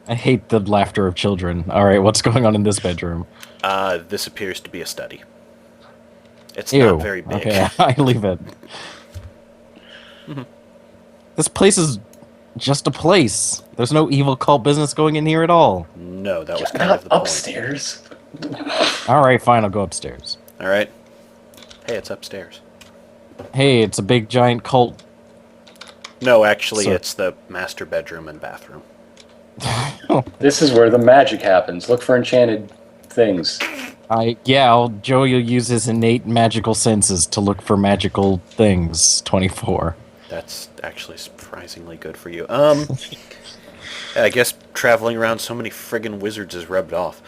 I hate the laughter of children. Alright, what's going on in this bedroom? This appears to be a study. It's not Ew. very big. Okay, I leave it. This place is just a place. There's no evil cult business going in here at all. No, that was kind Not of the point. upstairs. Alright, fine, I'll go upstairs. Alright. Hey, it's upstairs. Hey, it's a big giant cult. No, actually, So- it's the master bedroom and bathroom. This is where the magic happens. Look for enchanted things. Joey will use his innate magical senses to look for magical things. 24. That's actually surprisingly good for you. I guess traveling around so many friggin' wizards is rubbed off.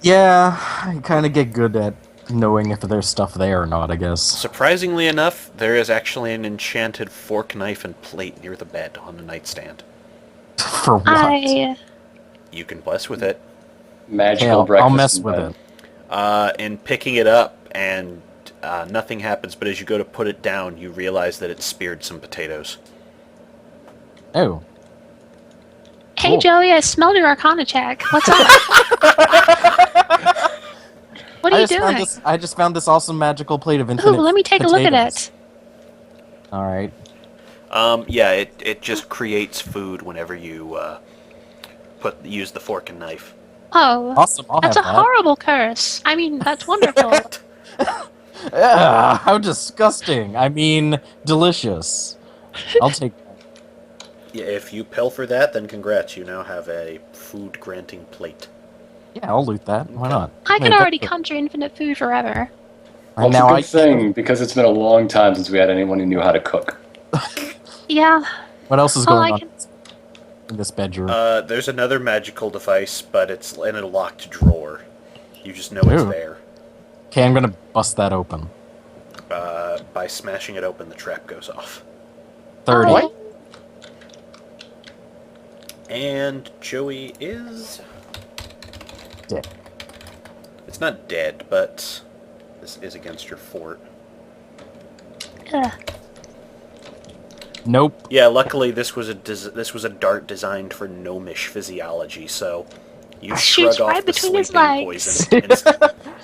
Yeah, I kind of get good at knowing if there's stuff there or not, I guess. Surprisingly enough, there is actually an enchanted fork, knife, and plate near the bed on the nightstand. For what? You can bless with it. Magical I'll breakfast. mess in with bed. it. In picking it up, and nothing happens, but as you go to put it down, you realize that it speared some potatoes. Oh. Hey, Cool. Joey, I smelled your Arcana check. What's up? What are you doing? I just found this awesome magical plate of Ooh, infinite let me take a look at it. Alright. Yeah, it just creates food whenever you use the fork and knife. Oh, Awesome, I'll that's a have that. horrible curse. I mean, that's wonderful. Ugh, how disgusting. I mean, delicious. I'll take that. Yeah, if you pilfer that, then congrats, you now have a food-granting plate. Yeah, I'll loot that. Why not? I can Wait, already that's- conjure infinite food forever. Right Well, now, it's a good thing, because it's been a long time since we had anyone who knew how to cook. Yeah. What else is Well, going I on can... in this bedroom? There's another magical device, but it's in a locked drawer. You just know it's Ooh. there. Okay, I'm gonna bust that open. By smashing it open, the trap goes off. 30. Oh, And Joey is... Dead. It's not dead, but this is against your fort. ugh. Nope. Yeah, luckily this was a dart designed for gnomish physiology, so you Shoots shrug off right the between his sleeping legs. poison.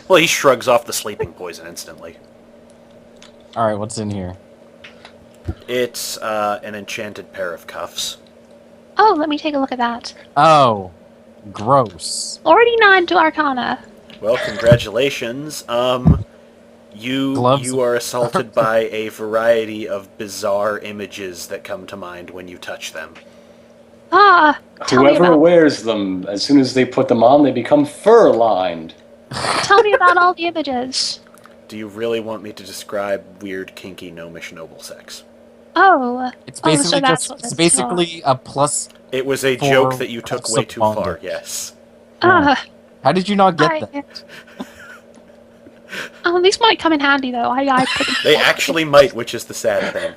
Well, he shrugs off the sleeping poison instantly. Alright, what's in here? It's an enchanted pair of cuffs. Oh, let me take a look at that. Oh. Gross. Already 9 to Arcana. Well, congratulations. Gloves. You are assaulted by a variety of bizarre images that come to mind when you touch them. Ah, tell me Whoever about wears them, as soon as they put them on, they become fur-lined. tell me about all the images. Do you really want me to describe weird, kinky, gnomish noble sex? Oh, It's Oh, so basically that's what it's it's basically a plus. It was a For joke that you took cuffs way of too far, bondage. yes. How did you not get I, that? oh, these might come in handy though. I couldn't. They actually might, which is the sad thing.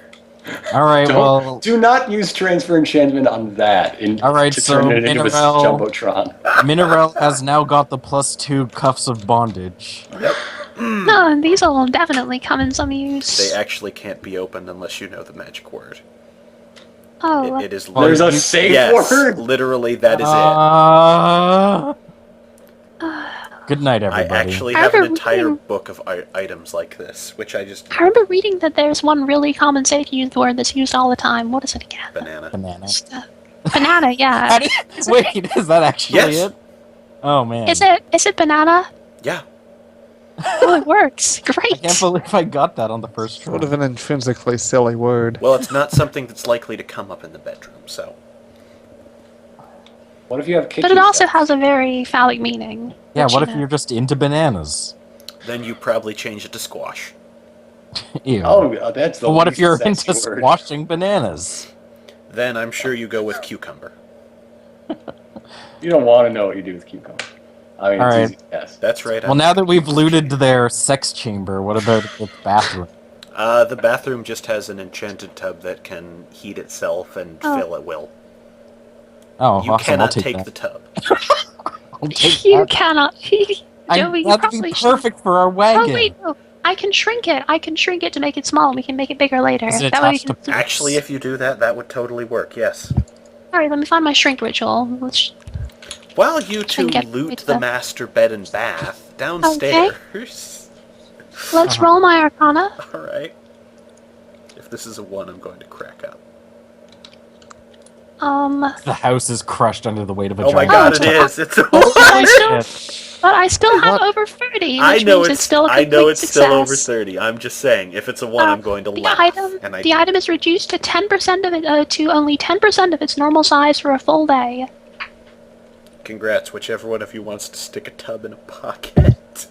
Alright, well, Do not use transfer enchantment on that Alright, to so turn it into a Mineral- jumbotron. Mineral has now got the +2 cuffs of bondage. No, these will definitely come in some use. They actually can't be opened unless you know the magic word. Oh, It is There's a literally- safe yes, word. literally that is Good night, it. I everybody. actually I have an remember entire reading- book of items like this, which I just... I remember reading that there's one really common safe used word that's used all the time. What is it again? Banana. Banana. Banana, How yeah. did- Wait, is that actually Yes. it? Oh man. Is it banana? Yeah. Oh, it works. I Great. can't believe I got that on the first try. Sort of an intrinsically silly word. Well, it's not something that's likely to come up in the bedroom, so... What if you have kitchen But it also sex? has a very phallic meaning. Yeah, which, what you if know. you're just into bananas? Then you probably change it to squash. Ew. Oh, that's the But what if least you're sexy into word. squashing bananas? Then I'm sure you go with cucumber. You don't want to know what you do with cucumber. I mean, Alright. it's easy. Yes. That's right. Well, now that we've looted their sex chamber, what about the bathroom? The bathroom just has an enchanted tub that can heat itself and Oh. fill at will. Oh, You awesome! I'll cannot take take that. the tub. I'll take You that. cannot. Joey, you That'd probably be should. perfect for our wagon. Oh wait, no. I can shrink it. I can shrink it to make it small. We can make it bigger later. Is it That way we attached can. to- Actually, if you do that, that would totally work, yes. Alright, let me find my shrink ritual. Let's While you two get loot rid the of- master bed and bath downstairs. Let's roll my Arcana. All right. If this is a 1, I'm going to crack up. The house is crushed under the weight of a Oh my giant. god, it is! It's a 1! But I still have over 30, I which know means it's still a I complete know it's success. still over 30. I'm just saying, if it's a 1, I'm going to the laugh. The item is reduced to 10% of it, to only 10% of its normal size for a full day. Congrats, whichever one of you wants to stick a tub in a pocket.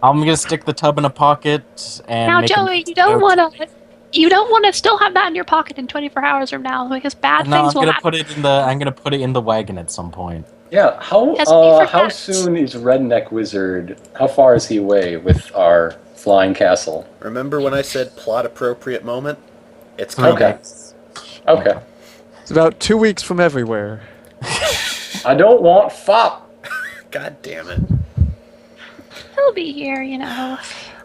I'm gonna stick the tub in a pocket and Now, make Joey, you don't want to. You don't want to still have that in your pocket in 24 hours from now because bad No, things I'm will gonna happen. put it in the. I'm gonna put it in the wagon at some point. Yeah, Yes, we how forgot. soon is Redneck Wizard, how far is he away with our flying castle? Remember when I said plot appropriate moment? It's coming. Okay. Okay. It's about 2 weeks from everywhere. I don't want fop. God damn it. He'll be here, you know.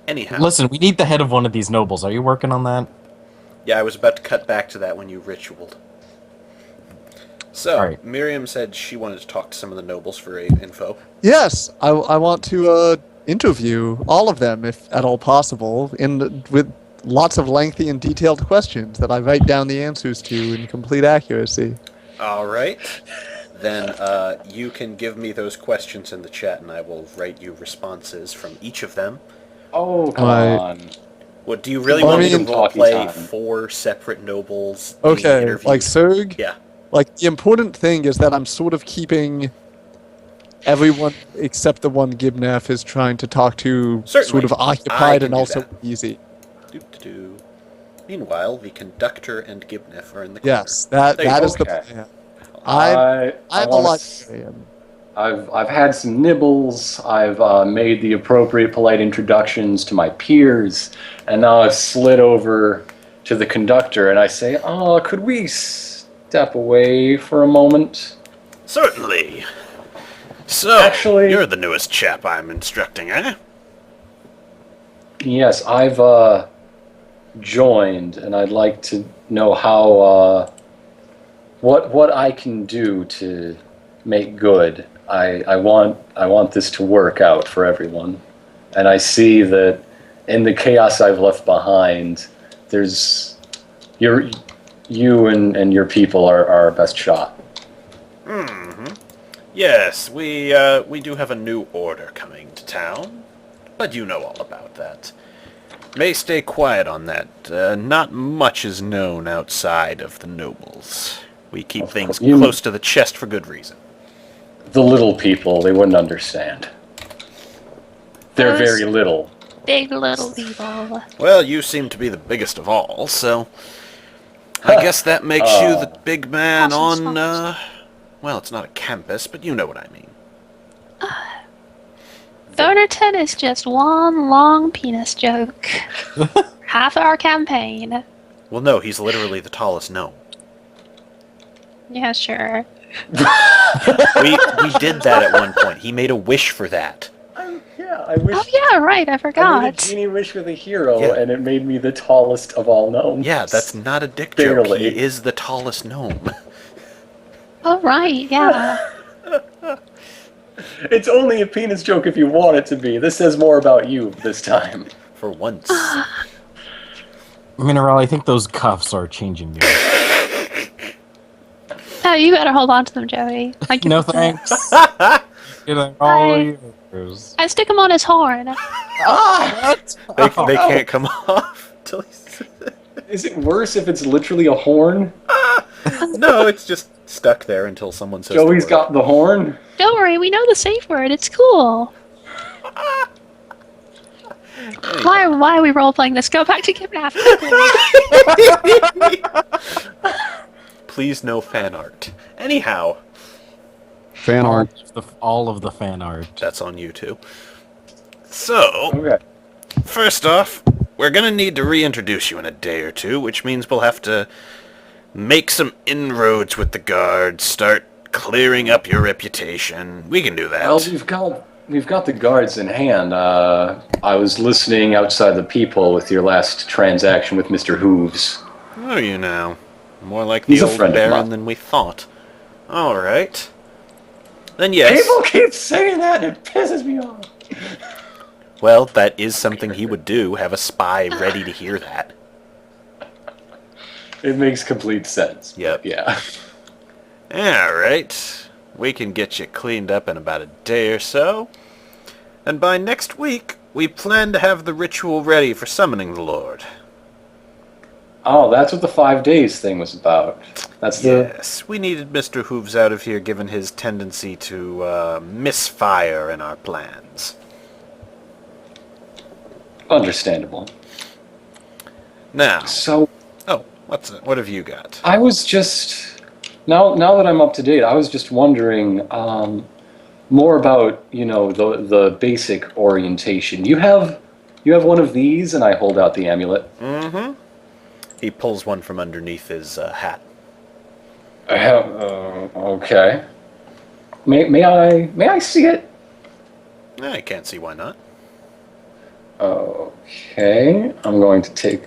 Anyhow. Listen, we need the head of one of these nobles. Are you working on that? Yeah, I was about to cut back to that when you ritualed. So, Alright. Miriam said she wanted to talk to some of the nobles for info. Yes, I want to interview all of them, if at all possible, with lots of lengthy and detailed questions that I write down the answers to in complete accuracy. Alright. Then you can give me those questions in the chat and I will write you responses from each of them. Oh, come Right. on. What, do you really Well, want I me to mean- roleplay Talkie time. 4 separate nobles being Okay, interviewed? like Serg? Yeah. Like, the important thing is that I'm sort of keeping everyone except the one Gibnef is trying to talk to Certainly. sort of I occupied can and do also that. easy. Doo-doo-doo. Meanwhile, the conductor and Gibnef are in the corner. Yes, that There you is go. the Okay. plan. I I'm a wanna librarian. I've had some nibbles. I've made the appropriate polite introductions to my peers, and now I've slid over to the conductor, and I say, "Oh, could we step away for a moment?" Certainly. So, Actually- you're the newest chap I'm instructing, eh? Yes, I've joined, and I'd like to know how what I can do to make good. I want this to work out for everyone, and I see that in the chaos I've left behind, there's you and your people are our best shot. Yes, we do have a new order coming to town, but you know all about that. May stay quiet on that. Not much is known outside of the nobles. We keep Of things course. close to the chest for good reason. The little people, they wouldn't understand. They're Those- very little. Big little people. Well, you seem to be the biggest of all, so I guess that makes you the big man Awesome on, well, it's not a campus, but you know what I mean. Thornerton is just one long penis joke. Half our campaign. Well, no, he's literally the tallest gnome. Yeah, sure. We did that at one point. He made a wish for that. Yeah, I wish. Oh yeah, right. I I made a forgot. genie wish with a hero, Yeah. and it made me the tallest of all gnomes. Yeah, that's not a dick joke. Barely. He is the tallest gnome. Oh right, yeah. It's only a penis joke if you want it to be. This says more about you this time. For once. Mineral, I think those cuffs are changing you. Oh, you better hold on to them, Joey. Like No thanks. You know, all yours. I stick him on his horn. What? They can't come off till he's... Is it worse if it's literally a horn? No, it's just stuck there until someone says Joey's the word. got the horn? Don't worry, we know the safe word. It's cool. Why are we role playing this? Go back to kidnapping. Please no fan art. Anyhow, Fan art. All of the fan art. that's on you too. So, Okay. first off, we're gonna need to reintroduce you in a day or two, which means we'll have to make some inroads with the guards, start clearing up your reputation. We can do that. Well, we've got the guards in hand. I was listening outside the people with your last transaction with Mr. Hooves. Who are you now? More like the He's a old friend of Baron mine. than we thought. Alright. Then yes. People keep saying that and it pisses me off. Well, that is something he would do, have a spy ready to hear that. It makes complete sense. Yep. Yeah. Alright. We can get you cleaned up in about a day or so. And by next week, we plan to have the ritual ready for summoning the Lord. Oh, that's what the 5 days thing was about. That's the... Yes, we needed Mr. Hooves out of here given his tendency to misfire in our plans. Understandable. Now, So, oh, what have you got? I was just... Now that I'm up to date, I was just wondering more about, the basic orientation. You have one of these, and I hold out the amulet. Mm-hmm. He pulls one from underneath his hat. I have... okay. May I see it? I can't see why not. Okay, I'm going to take...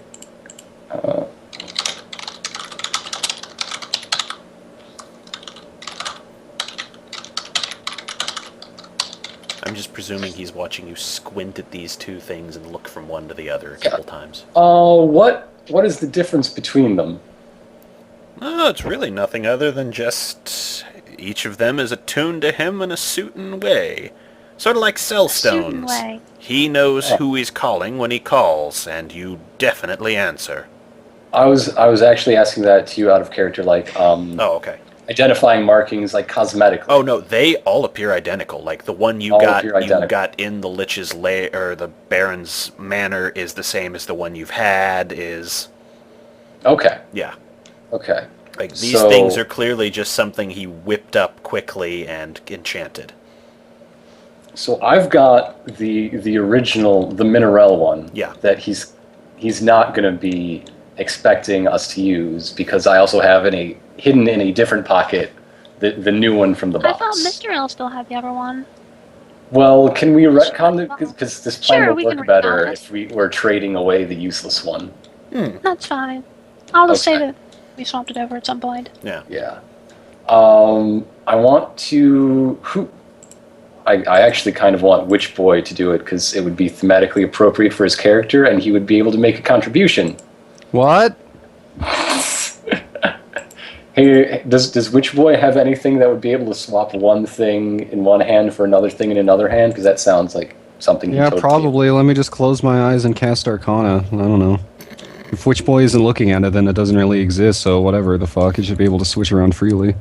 I'm just presuming he's watching you squint at these two things and look from one to the other a couple times. What is the difference between them? Oh, it's really nothing other than just each of them is attuned to him in a certain way. Sort of like cell Certain stones. way. He knows who he's calling when he calls, and you definitely answer. I was actually asking that to you out of character, like, Oh, okay. identifying markings, like, cosmetically. Oh, no, they all appear identical. Like, the one you All got appear identical. in the Lich's lair, or the Baron's manor is the same as the one you've had, is... Okay, Yeah. okay. Like, these So- things are clearly just something he whipped up quickly and enchanted. So I've got the original, the Mineral one. Yeah. That he's not going to be expecting us to use, because I also have hidden in a different pocket the new one from the I box. thought Mr. L still had the other one. Well, can we retcon it? Because this plan Sure, would we work can better retcon it. if we were trading away the useless one. That's fine. I'll just say Okay. that we swapped it over at some point. Yeah. Yeah. I want to... I actually kind of want Witch Boy to do it, because it would be thematically appropriate for his character, and he would be able to make a contribution. What? Hey, does Witch Boy have anything that would be able to swap one thing in one hand for another thing in another hand? Because that sounds like something. Yeah, probably. Let me just close my eyes and cast Arcana. I don't know. If Witch Boy isn't looking at it, then it doesn't really exist, so whatever the fuck, it should be able to switch around freely.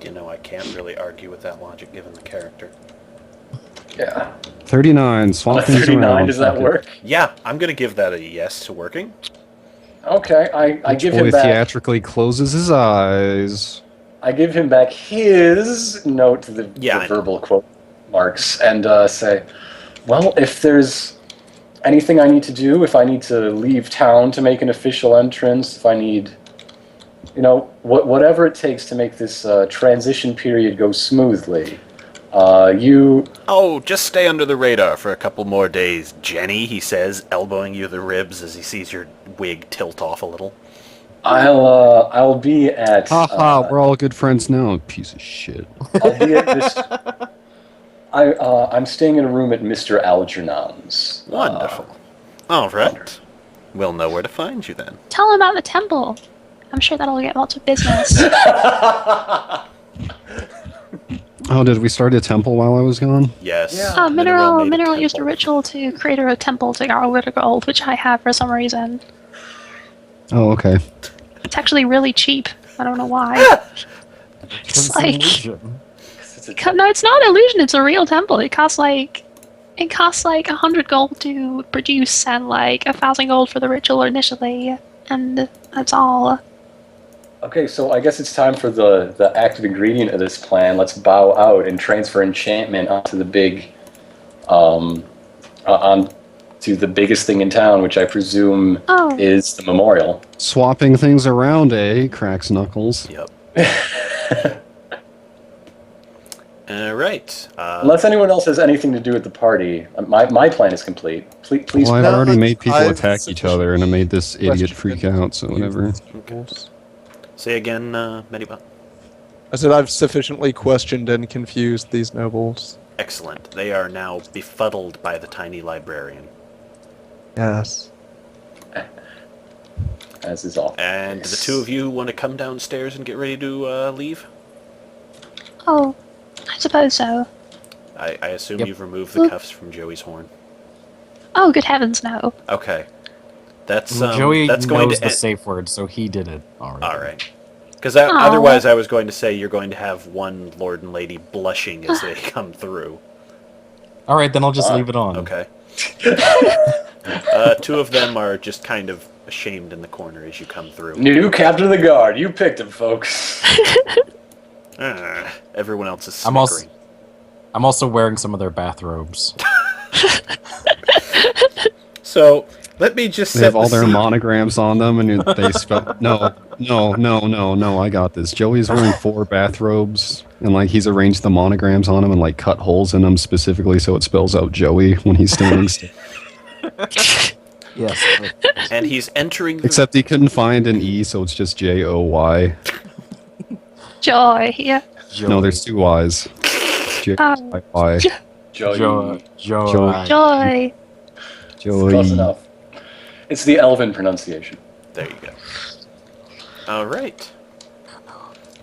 You know, I can't really argue with that logic given the character. Yeah. 39, swap things 39. around. Does that Fuck it. work? Yeah, I'm going to give that a yes to working. Okay. I Witch give Boy him back. theatrically closes his eyes. I give him back his note to the Yeah, I know. verbal quote marks, and say, well, if there's anything I need to do, if I need to leave town to make an official entrance, if I need, whatever it takes to make this transition period go smoothly, you... Oh, just stay under the radar for a couple more days, Jenny, he says, elbowing you the ribs as he sees your wig tilt off a little. I'll be at... Haha, we're all good friends now, piece of shit. I'll be at this... I'm staying in a room at Mr. Algernon's. Wonderful. All right. We'll know where to find you then. Tell him about the temple. I'm sure that'll get lots of business. Oh, did we start a temple while I was gone? Yes. Yeah. Mineral made a used a temple. ritual to create a temple to Garwood Gold, which I have for some reason. Oh, okay. It's actually really cheap. I don't know why. It's like... No, it's not an illusion. It's a real temple. It costs like 100 gold to produce, and like 1,000 gold for the ritual initially, and that's all. Okay, so I guess it's time for the active ingredient of this plan. Let's bow out and transfer enchantment onto the big, onto the biggest thing in town, which I presume Oh. is the memorial. Swapping things around, eh? Cracks knuckles. Yep. All right. Unless anyone else has anything to do with the party, my plan is complete. Please. Well, I've No, already made people I've attack each other, and I made this idiot freak out, so whatever. Say again, Medibot. I said I've sufficiently questioned and confused these nobles. Excellent. They are now befuddled by the tiny librarian. Yes. As is all. And the two of you want to come downstairs and get ready to leave? Oh, I suppose so. I assume Yep. you've removed the cuffs from Joey's horn. Oh, good heavens, no. Okay. That's Joey that's going knows to the safe word, so he did it already. All right. Because otherwise, I was going to say you're going to have one lord and lady blushing as they come through. All right, then I'll just leave it on. Okay. Two of them are just kind of ashamed in the corner as you come through. New captain of the guard. You picked him, folks. Everyone else is I'm snickering. I'm also wearing some of their bathrobes. So let me just They set have all the their scene. monograms on them, and they spell no. I got this. Joey's wearing 4 bathrobes, and like he's arranged the monograms on them and like cut holes in them specifically so it spells out Joey when he's standing still. Yes. And he's entering the... Except he couldn't find an E, so it's just Joy. Joy, yeah. No, there's 2 Y's. J-Y. Joey. Joy. Close enough. It's the Elven pronunciation. There you go. All right.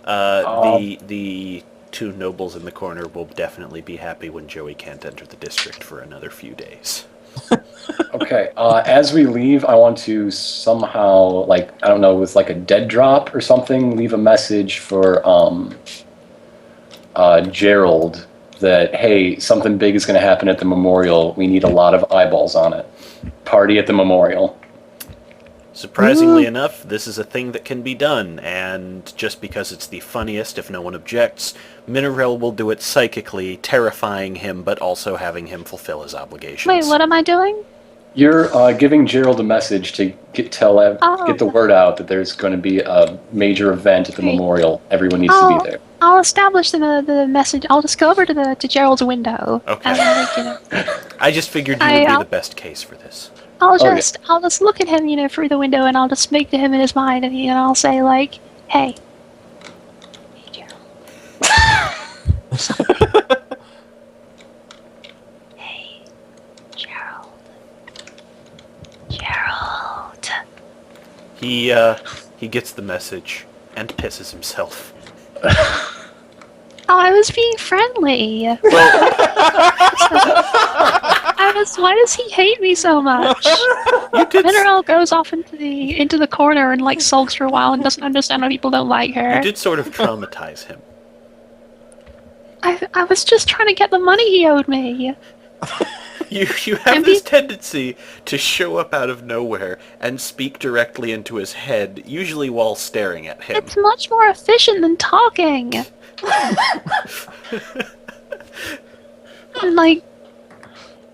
The two nobles in the corner will definitely be happy when Joey can't enter the district for another few days. Okay, as we leave, I want to somehow, like, I don't know, with like a dead drop or something, leave a message for Gerald that, hey, something big is going to happen at the memorial. We need a lot of eyeballs on it. Party at the memorial. Surprisingly enough, this is a thing that can be done, and just because it's the funniest, if no one objects, Mineral will do it psychically, terrifying him, but also having him fulfill his obligations. Wait, what am I doing? You're giving Gerald a message to get the word out that there's going to be a major event at the memorial. Everyone needs to be there. I'll establish the message. I'll just go over to Gerald's window. Okay. And, like, you know, I just figured you would be the best case for this. I'll just look at him, you know, through the window, and I'll just speak to him in his mind, and I'll say like, "Hey, Gerald. Hey, Gerald. Gerald." He gets the message and pisses himself. Oh, I was being friendly. Why does he hate me so much? Mineral goes off into the corner and like sulks for a while and doesn't understand why people don't like her. You did sort of traumatize him. I was just trying to get the money he owed me. You have this tendency to show up out of nowhere and speak directly into his head, usually while staring at him. It's much more efficient than talking. And like,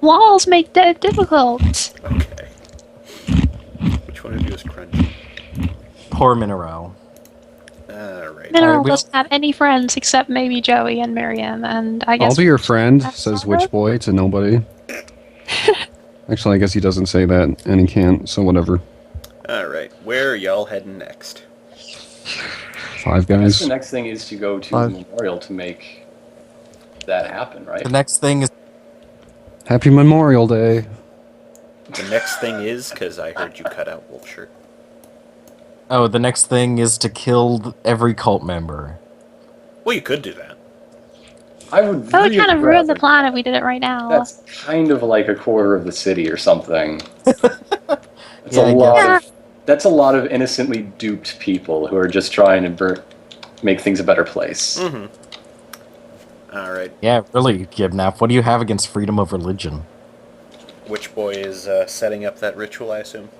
walls make that difficult. Okay. Which one of you is crunchy? Poor Mineral. Alright. Mineral doesn't have any friends except maybe Joey and Miriam, and I guess... I'll be your friend, That's says all right. Witchboy to nobody. Actually, I guess he doesn't say that, and he can't, so whatever. Alright, where are y'all heading next? 5 The guys. next thing is to go to the memorial to make that happen, right? The next thing is Happy Memorial Day. The next thing is, because I heard you cut out Wolfshirt. the next thing is to kill every cult member. Well, you could do that. I would That would kind of ruin the rather- plan if we did it right now. That's kind of like a quarter of the city or something. It's Yeah, I a lot guess. of, that's a lot of innocently duped people who are just trying to make things a better place. Mm-hmm. Alright, Yeah, really, Kidnap. What do you have against freedom of religion? which boy is setting up that ritual, I assume?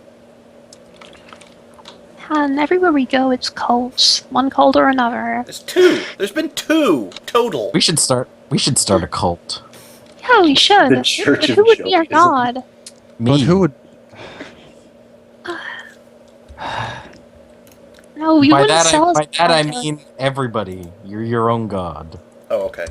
And everywhere we go, it's cults. One cult or another. There's 2! There's been 2 total! We should start a cult. Yeah, we should. The Church But of who would be our Joey. god? Me. But who would... No, you By wouldn't that, sell us. by that I god. mean everybody. You're your own god. Oh, okay.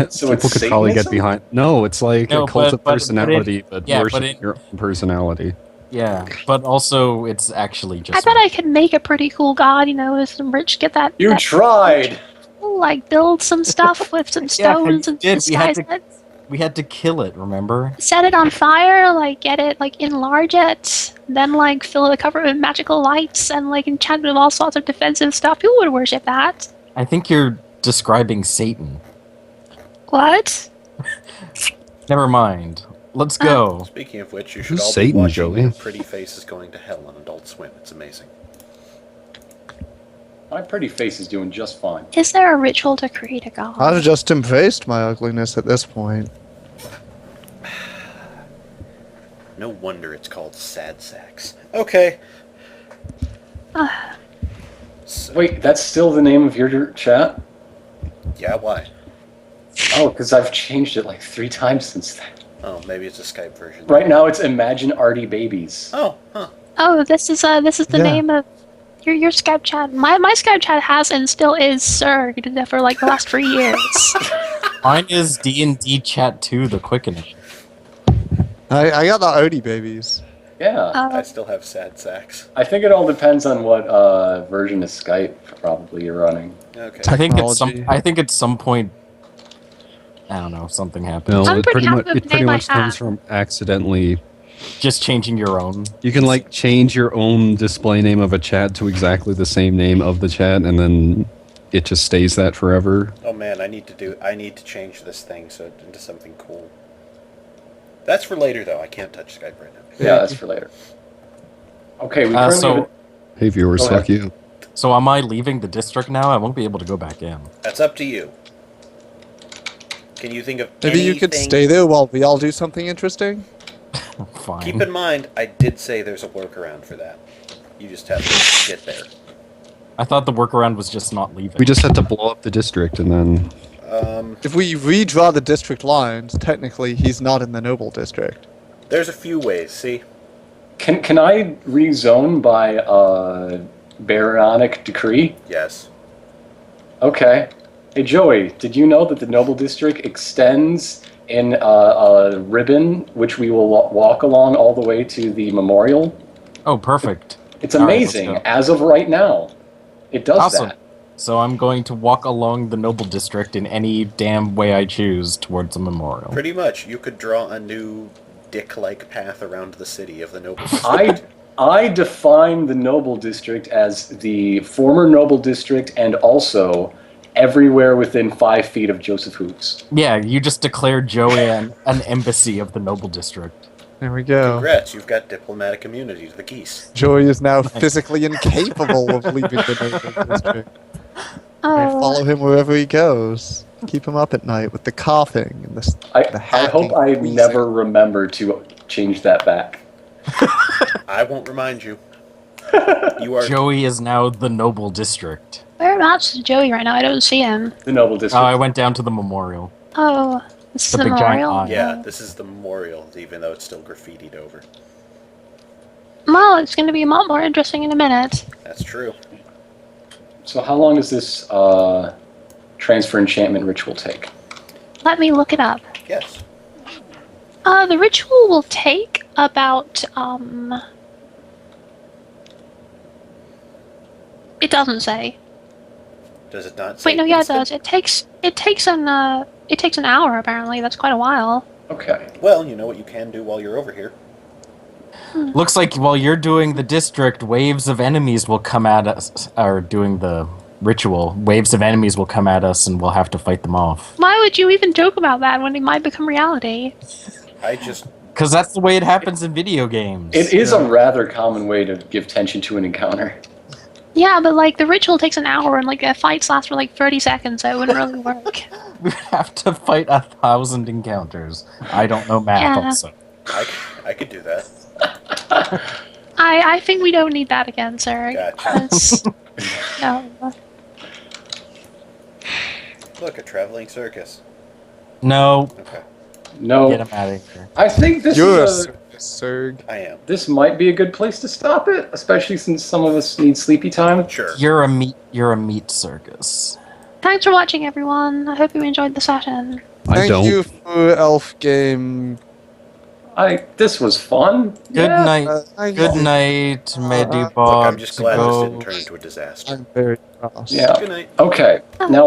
So people it's could probably get Satanism? behind... No, it's like No, a cult of but personality, but yeah, but worship it- your own personality. Yeah, but also it's actually I just. bet I could make a pretty cool god, you know, with some rich, get that. You that- tried! Ooh, go like build some stuff with some stones and disguise it. We had to kill it, remember? Set it on fire, like get it, like enlarge it, then like fill it, cover it with magical lights, and like enchant it with all sorts of defensive stuff. People would worship that. I think you're describing Satan. What? Never mind. Let's go. Speaking of which, you should Who's all Satan, be watching Joey? Pretty Faces Going to Hell on Adult Swim. It's amazing. My pretty face is doing just fine. Is there a ritual to create a god? I've just embraced my ugliness at this point. No wonder it's called Sad Sacks. Okay. So, Wait, that's still the name of your chat? yeah, why? Oh, because I've changed it like 3 times since then. Oh, maybe it's a Skype version. Right now it's Imagine Arty Babies. Oh, huh. Oh, this is the Yeah. name of your Skype chat. My Skype chat has and still is Surged for like the last 3 years. Mine is DnD Chat 2, the quickening. I got the Odie babies. Yeah. I still have Sad Sacks. I think it all depends on what version of Skype probably you're running. Okay. I think at some point, I don't know, something happened. No, I'm it pretty pretty happy much with it the pretty name I much comes have. from accidentally. Just changing your own. You can like change your own display name of a chat to exactly the same name of the chat, and then it just stays that forever. Oh man, I need to change this thing into something cool. That's for later though. I can't touch Skype right now. Yeah, that's for later. Okay, we currently have So, Hey viewers, Go fuck ahead. you. so am I leaving the district now? I won't be able to go back in. That's up to you. Can you think of Maybe anything? you could stay there while we all do something interesting? Fine. Keep in mind, I did say there's a workaround for that. You just have to get there. I thought the workaround was just not leaving. We just had to blow up the district, and then If we redraw the district lines, technically he's not in the noble district. There's a few ways. See, Can I rezone by baronic decree? yes. Okay. Hey Joey, did you know that the noble district extends in a ribbon which we will walk along all the way to the memorial? Oh, perfect. It's All right, let's amazing. go. As of right now, it does Awesome. that. So I'm going to walk along the noble district in any damn way I choose towards the memorial. Pretty much, you could draw a new dick-like path around the city of the noble I district. I define the noble district as the former noble district and also everywhere within 5 feet of Joseph Hoops. Yeah, you just declared Joey an embassy of the noble district. There we go. Congrats, you've got diplomatic immunity to the geese. Joey is now physically incapable of leaving the noble district. I Oh, follow him wherever he goes. Keep him up at night with the coughing and the I hacking, hope I wheezing. never remember to change that back. I won't remind you. You are Joey is now the noble district. whereabouts is Joey right now? I don't see him. The noble Oh, district. I went down to the memorial. Oh, this is The the big giant memorial. eye. Yeah, this is the memorial, even though it's still graffitied over. Well, it's going to be a lot more interesting in a minute. That's true. So how long does this transfer enchantment ritual take? Let me look it up. Yes. The ritual will take about It doesn't say. Does it not say Wait, no, yeah, it instant? does. It takes an hour apparently. That's quite a while. Okay. Well, you know what you can do while you're over here. Looks like while you're doing the district, waves of enemies will come at us, or doing the ritual, waves of enemies will come at us and we'll have to fight them off. Why would you even joke about that when it might become reality? I just... Because that's the way it happens in video games. It is a rather common way to give tension to an encounter. Yeah, but like the ritual takes an hour and like the fights last for like 30 seconds, so it wouldn't really work. We have to fight 1,000 encounters. I don't know math Yeah. also. I could do that. I think we don't need that again, sir. Gotcha. 'Cause- no. Look, a traveling circus. No, Okay, No, get him out of here. I think this You're a is Serg. I am. this might be a good place to stop it, especially since some of us need sleepy time. Sure. You're a meat circus. Thanks for watching, everyone. I hope you enjoyed the session. I Thank don't. you for Elf Game. This was fun. Good Yeah. night. I Good night, Medibot. Look, I'm just glad this Go. didn't turn into a disaster. I'm very cross. Yeah. Good night. Okay. Now